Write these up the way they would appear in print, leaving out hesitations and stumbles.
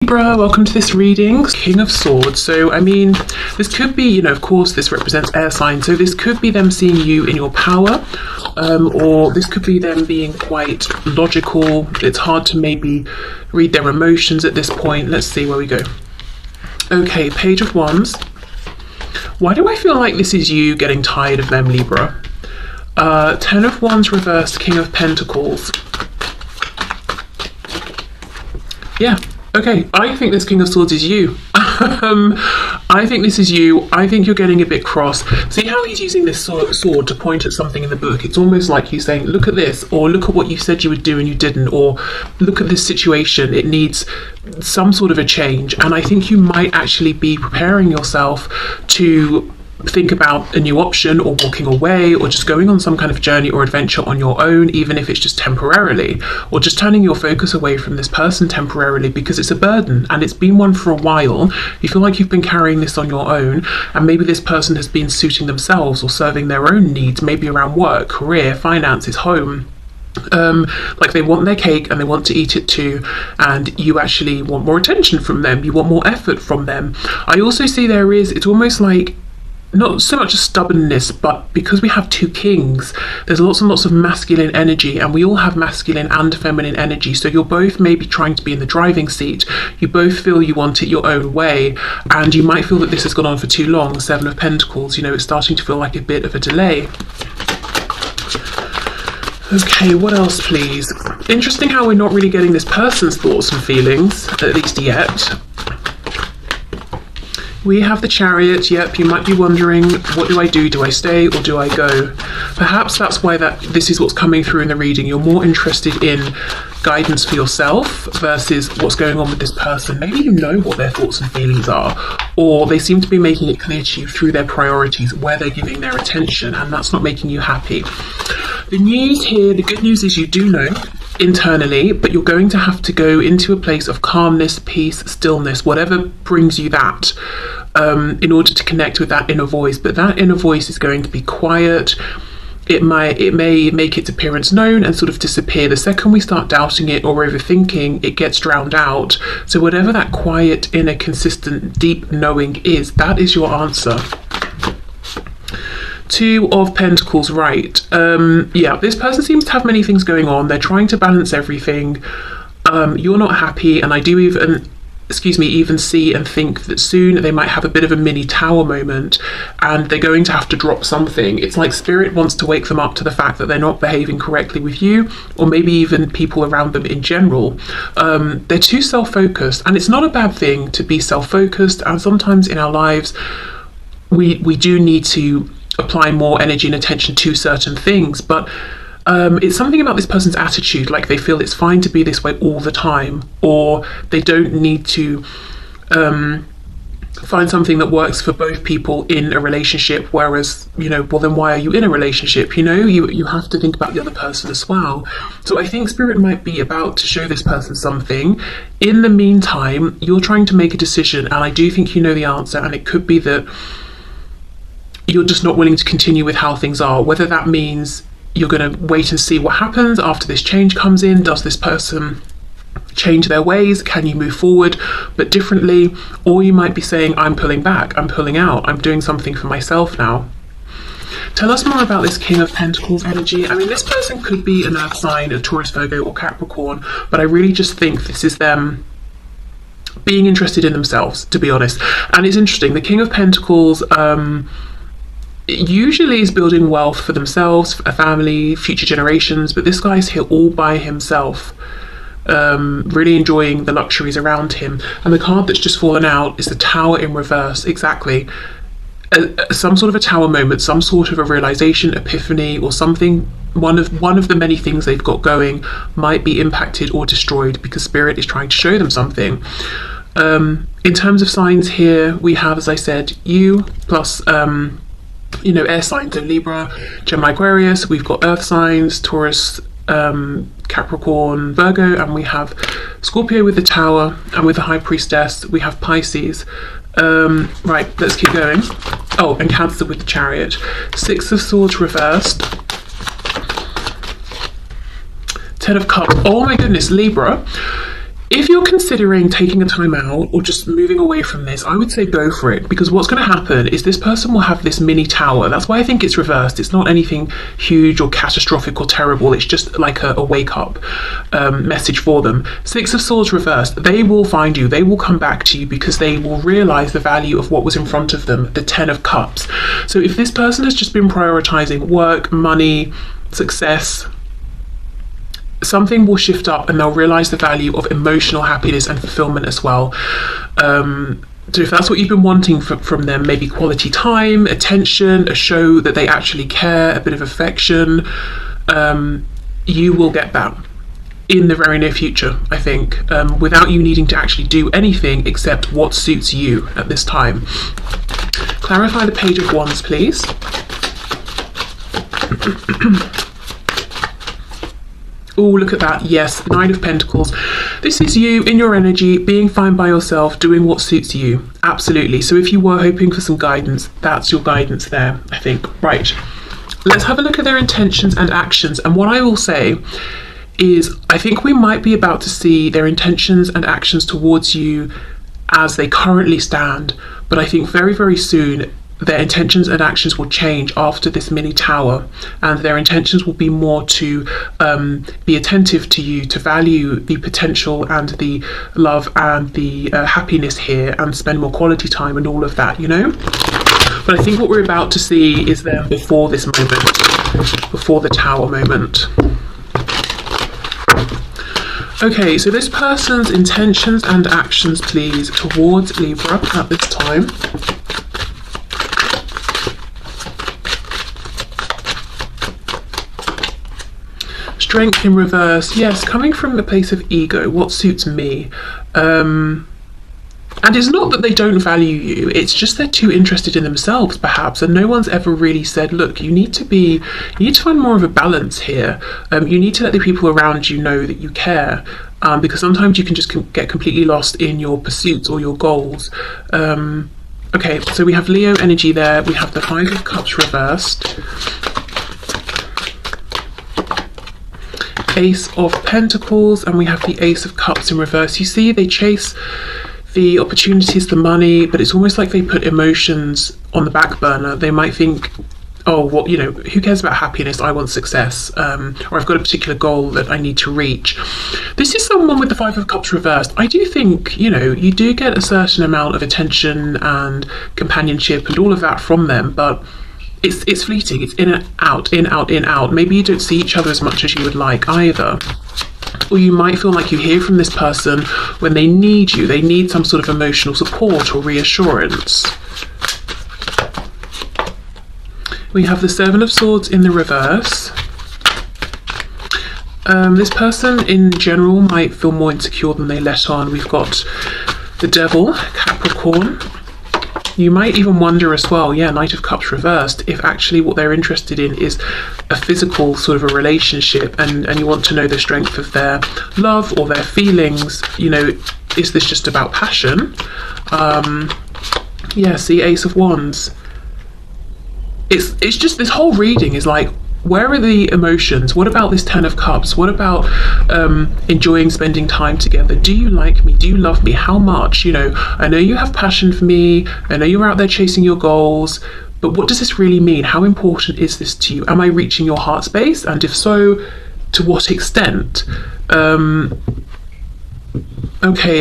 Libra, welcome to this reading. King of Swords. So, I mean, this could be, of course, this represents air signs. So this could be them seeing you in your power, or this could be them being quite logical. It's hard to maybe read their emotions at this point. Let's see where we go. Okay, Page of Wands. Why do I feel like this is you getting tired of them, Libra? Ten of Wands reversed, King of Pentacles. Yeah. Okay, I think this King of Swords is you. I think this is you. I think you're getting a bit cross. See how he's using this sword to point at something in the book? It's almost like he's saying, look at this, or look at what you said you would do and you didn't, or look at this situation. It needs some sort of a change. And I think you might actually be preparing yourself to think about a new option, or walking away, or just going on some kind of journey or adventure on your own, even if it's just temporarily, or just turning your focus away from this person temporarily because it's a burden and it's been one for a while. You feel like you've been carrying this on your own, and maybe this person has been suiting themselves or serving their own needs, maybe around work, career, finances, home. Like they want their cake and they want to eat it too, and you actually want more attention from them, you want more effort from them. I also see it's almost like not so much a stubbornness, but because we have two kings, there's lots and lots of masculine energy, and we all have masculine and feminine energy. So you're both maybe trying to be in the driving seat. You both feel you want it your own way, and you might feel that this has gone on for too long. Seven of Pentacles, it's starting to feel like a bit of a delay. Okay, what else, please? Interesting how we're not really getting this person's thoughts and feelings, at least yet. We have the Chariot. Yep, you might be wondering, what do I do? Do I stay or do I go? Perhaps that's why this is what's coming through in the reading. You're more interested in guidance for yourself versus what's going on with this person. Maybe you know what their thoughts and feelings are, or they seem to be making it clear to you through their priorities where they're giving their attention, and that's not making you happy. The news here, the good news is you do know internally, but you're going to have to go into a place of calmness, peace, stillness, whatever brings you that, in order to connect with that inner voice. But that inner voice is going to be quiet. It may make its appearance known and sort of disappear. The second we start doubting it or overthinking, it gets drowned out. So whatever that quiet, inner, consistent, deep knowing is, that is your answer. Two of Pentacles, right. Yeah, this person seems to have many things going on. They're trying to balance everything. You're not happy, and I do even see and think that soon they might have a bit of a mini Tower moment, and they're going to have to drop something. It's like Spirit wants to wake them up to the fact that they're not behaving correctly with you, or maybe even people around them in general. They're too self-focused, and it's not a bad thing to be self-focused, and sometimes in our lives we do need to apply more energy and attention to certain things, but it's something about this person's attitude, like they feel it's fine to be this way all the time, or they don't need to find something that works for both people in a relationship, whereas, well, then why are you in a relationship? You have to think about the other person as well. So I think Spirit might be about to show this person something. In the meantime, you're trying to make a decision, and I do think you know the answer, and it could be that you're just not willing to continue with how things are, whether that means you're going to wait and see what happens after this change comes in. Does this person change their ways? Can you move forward but differently? Or you might be saying, I'm pulling back, I'm pulling out, I'm doing something for myself now. Tell us more about this King of Pentacles energy. I mean, this person could be an earth sign, a Taurus, Virgo, or Capricorn, but I really just think this is them being interested in themselves, to be honest. And it's interesting, the King of Pentacles usually is building wealth for themselves, a family, future generations, but this guy's here all by himself, really enjoying the luxuries around him. And the card that's just fallen out is the Tower in reverse. Exactly. Some sort of a Tower moment, some sort of a realization, epiphany, or something. One of the many things they've got going might be impacted or destroyed because Spirit is trying to show them something. In terms of signs here, we have, as I said, you plus air signs, so Libra, Gemini, Aquarius. We've got earth signs, Taurus, Capricorn, Virgo, and we have Scorpio with the Tower, and with the High Priestess we have Pisces. Right, let's keep going. Oh, and Cancer with the Chariot. Six of Swords reversed. Ten of Cups. Oh my goodness, Libra. If you're considering taking a time out or just moving away from this, I would say go for it, because what's going to happen is this person will have this mini tower. That's why I think it's reversed. It's not anything huge or catastrophic or terrible. It's just like a wake up message for them. Six of Swords reversed. They will find you. They will come back to you because they will realize the value of what was in front of them, the 10 of Cups. So if this person has just been prioritizing work, money, success, something will shift up and they'll realize the value of emotional happiness and fulfillment as well. So if that's what you've been wanting from them, maybe quality time, attention, a show that they actually care, a bit of affection, you will get that in the very near future, I think, without you needing to actually do anything except what suits you at this time. Clarify the Page of Wands, please. Oh, look at that. Yes, Nine of Pentacles. This is you in your energy, being fine by yourself, doing what suits you. Absolutely. So if you were hoping for some guidance, that's your guidance there, I think. Right. Let's have a look at their intentions and actions. And what I will say is I think we might be about to see their intentions and actions towards you as they currently stand. But I think very, very soon their intentions and actions will change after this mini tower, and their intentions will be more to be attentive to you, to value the potential and the love and the happiness here, and spend more quality time and all of that, you know. But I think what we're about to see is them before this moment, before the tower moment. Okay, so this person's intentions and actions, please, towards Libra at this time. Strength in reverse. Yes, coming from the place of ego, what suits me. And it's not that they don't value you, it's just they're too interested in themselves perhaps, and no one's ever really said, look, you need to find more of a balance here. You need to let the people around you know that you care, because sometimes you can just get completely lost in your pursuits or your goals. Okay, so we have Leo energy there, we have the Five of Cups reversed, Ace of Pentacles, and we have the Ace of Cups in reverse. You see, they chase the opportunities, the money, but it's almost like they put emotions on the back burner. They might think, oh, well, you know, who cares about happiness? I want success, or I've got a particular goal that I need to reach. This is someone with the Five of Cups reversed. I do think, you know, you do get a certain amount of attention and companionship and all of that from them, but it's fleeting. It's in and out, in, out, in, out. Maybe you don't see each other as much as you would like either. Or you might feel like you hear from this person when they need you. They need some sort of emotional support or reassurance. We have the Seven of Swords in the reverse. This person in general might feel more insecure than they let on. We've got the Devil, Capricorn. You might even wonder as well, yeah, Knight of Cups reversed, if actually what they're interested in is a physical sort of a relationship, and you want to know the strength of their love or their feelings. You know, is this just about passion? Yeah, see, Ace of Wands. It's just, this whole reading is like, where are the emotions? What about this Ten of Cups? What about enjoying spending time together? Do you like me? Do you love me? How much? You know, I know you have passion for me. I know you're out there chasing your goals, but what does this really mean? How important is this to you? Am I reaching your heart space? And if so, to what extent? Okay,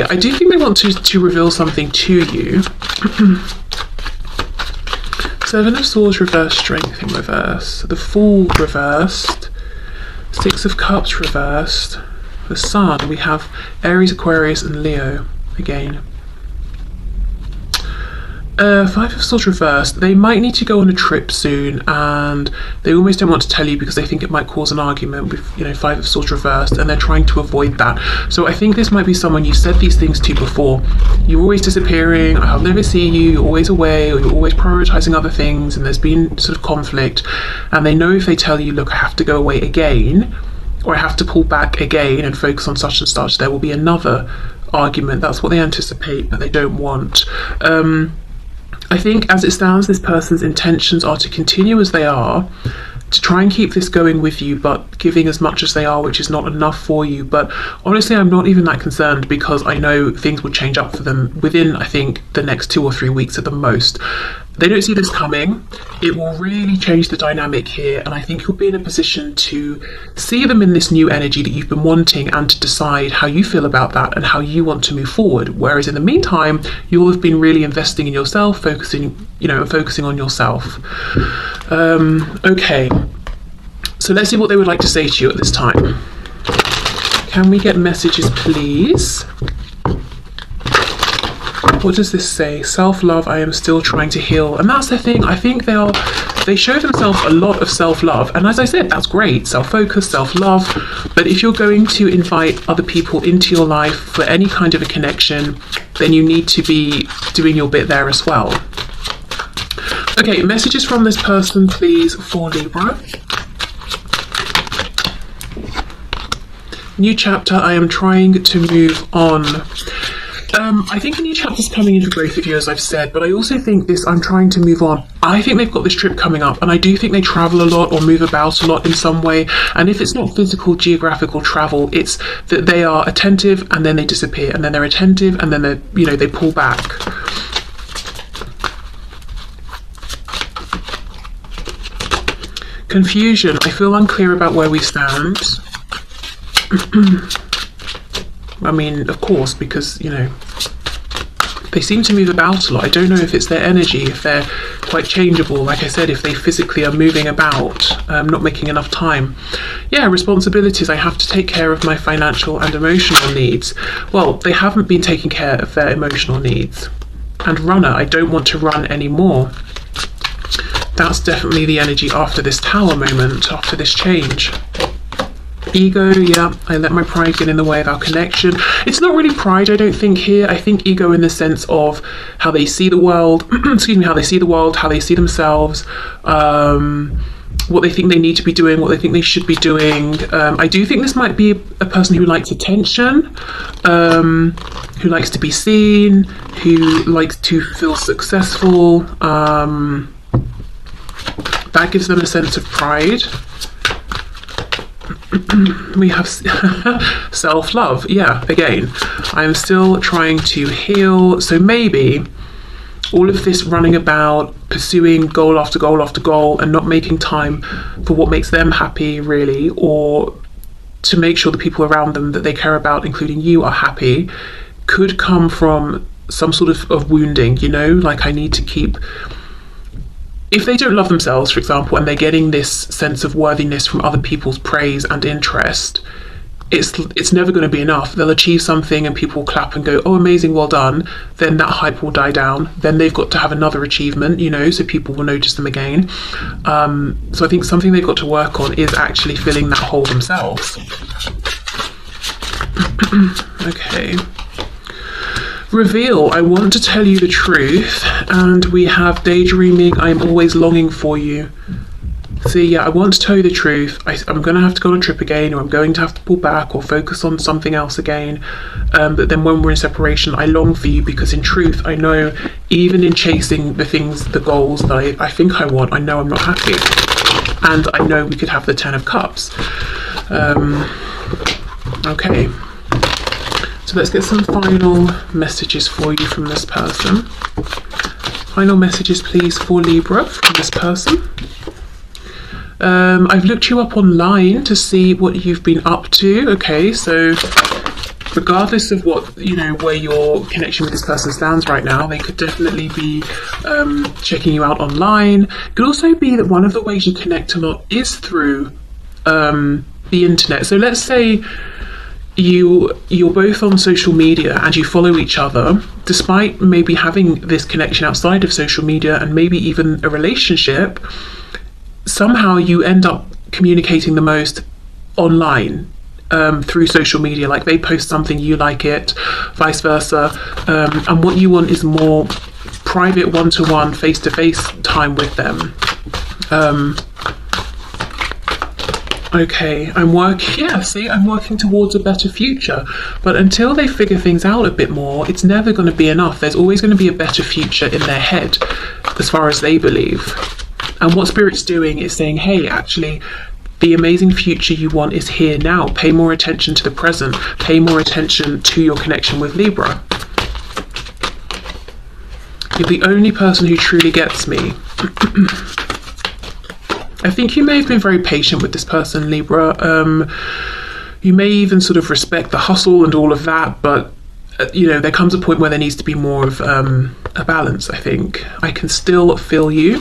I do think they want to reveal something to you. Seven of Swords reversed, Strength in reverse, the Fool reversed, Six of Cups reversed, the Sun. We have Aries, Aquarius and Leo again. Five of Swords reversed. They might need to go on a trip soon, and they almost don't want to tell you because they think it might cause an argument with, you know, Five of Swords reversed, and they're trying to avoid that. So I think this might be someone you've said these things to before. You're always disappearing, I'll never see you, you're always away, or you're always prioritizing other things, and there's been sort of conflict, and they know if they tell you, look, I have to go away again, or I have to pull back again and focus on such and such, there will be another argument. That's what they anticipate, but they don't want. I think as it stands, this person's intentions are to continue as they are, to try and keep this going with you, but giving as much as they are, which is not enough for you. But honestly, I'm not even that concerned, because I know things will change up for them within, I think, the next 2 or 3 weeks at the most. They don't see this coming. It will really change the dynamic here, and I think you'll be in a position to see them in this new energy that you've been wanting, and to decide how you feel about that and how you want to move forward. Whereas in the meantime, you'll have been really investing in yourself, focusing on yourself. Okay, so let's see what they would like to say to you at this time. Can we get messages, please? What does this say? Self-love, I am still trying to heal. And that's the thing, I think they show themselves a lot of self-love. And as I said, that's great, self-focus, self-love. But if you're going to invite other people into your life for any kind of a connection, then you need to be doing your bit there as well. Okay, messages from this person, please, for Libra. New chapter, I am trying to move on. I think a new chapter's coming in for both of you, as I've said, but I also think this, I'm trying to move on. I think they've got this trip coming up, and I do think they travel a lot or move about a lot in some way. And if it's not physical, geographical travel, it's that they are attentive and then they disappear, and then they're attentive and then they pull back. Confusion. I feel unclear about where we stand. I mean, of course, because, they seem to move about a lot. I don't know if it's their energy, if they're quite changeable. Like I said, if they physically are moving about, not making enough time. Yeah, responsibilities. I have to take care of my financial and emotional needs. Well, they haven't been taking care of their emotional needs. And runner. I don't want to run anymore. That's definitely the energy after this Tower moment, after this change. Ego, yeah, I let my pride get in the way of our connection. It's not really pride, I don't think, here. I think ego in the sense of how they see the world, how they see the world, how they see themselves, what they think they need to be doing, what they think they should be doing. I do think this might be a person who likes attention, who likes to be seen, who likes to feel successful. That gives them a sense of pride. We have self-love. Yeah, again, I'm still trying to heal. So maybe all of this running about, pursuing goal after goal after goal, and not making time for what makes them happy, really, or to make sure the people around them that they care about, including you, are happy, could come from some sort of wounding, like I need to keep... If they don't love themselves, for example, and they're getting this sense of worthiness from other people's praise and interest, it's never going to be enough. They'll achieve something and people will clap and go, oh, amazing, well done. Then that hype will die down. Then they've got to have another achievement, so people will notice them again. So I think something they've got to work on is actually filling that hole themselves. Okay. Reveal, I want to tell you the truth. And we have daydreaming, I am always longing for you. See, yeah, I want to tell you the truth. I'm going to have to go on a trip again, or I'm going to have to pull back or focus on something else again. But then when we're in separation, I long for you, because in truth, I know even in chasing the goals that I think I want, I know I'm not happy. And I know we could have the 10 of Cups. Okay. So let's get some final messages for you from this person. Final messages, please, for Libra from this person. I've looked you up online to see what you've been up to. Okay, so regardless of what, where your connection with this person stands right now, they could definitely be checking you out online. It could also be that one of the ways you connect a lot is through the internet. So let's say you're both on social media and you follow each other, despite maybe having this connection outside of social media and maybe even a relationship. Somehow you end up communicating the most online, through social media. Like they post something, you like it, vice versa, and what you want is more private, one-to-one, face-to-face time with them. Okay, I'm working towards a better future. But until they figure things out a bit more, it's never going to be enough. There's always going to be a better future in their head, as far as they believe. And what Spirit's doing is saying, hey, actually, the amazing future you want is here now. Pay more attention to the present. Pay more attention to your connection with Libra. You're the only person who truly gets me. I think you may have been very patient with this person, Libra. You may even sort of respect the hustle and all of that, but you know, there comes a point where there needs to be more of a balance, I think. I can still feel you.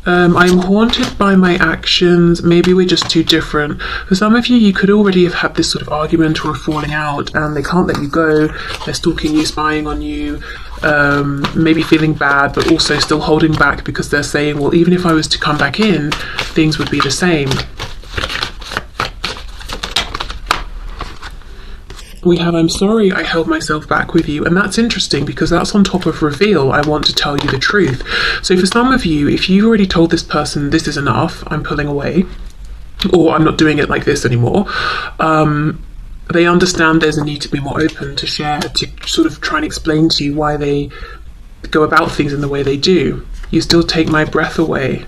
I'm haunted by my actions. Maybe we're just too different. For some of you, you could already have had this sort of argument or a falling out, and they can't let you go. They're stalking you, spying on you, maybe feeling bad, but also still holding back because they're saying, well, even if I was to come back in, things would be the same. We have, I'm sorry I held myself back with you, and that's interesting because that's on top of reveal. I want to tell you the truth. So for some of you, if you've already told this person this is enough, I'm pulling away, or I'm not doing it like this anymore, they understand there's a need to be more open, to share, to sort of try and explain to you why they go about things in the way they do. You still take my breath away.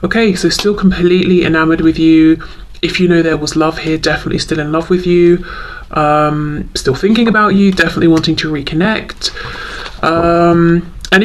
Okay, so still completely enamored with you. If you know there was love here, definitely still in love with you. Still thinking about you, definitely wanting to reconnect.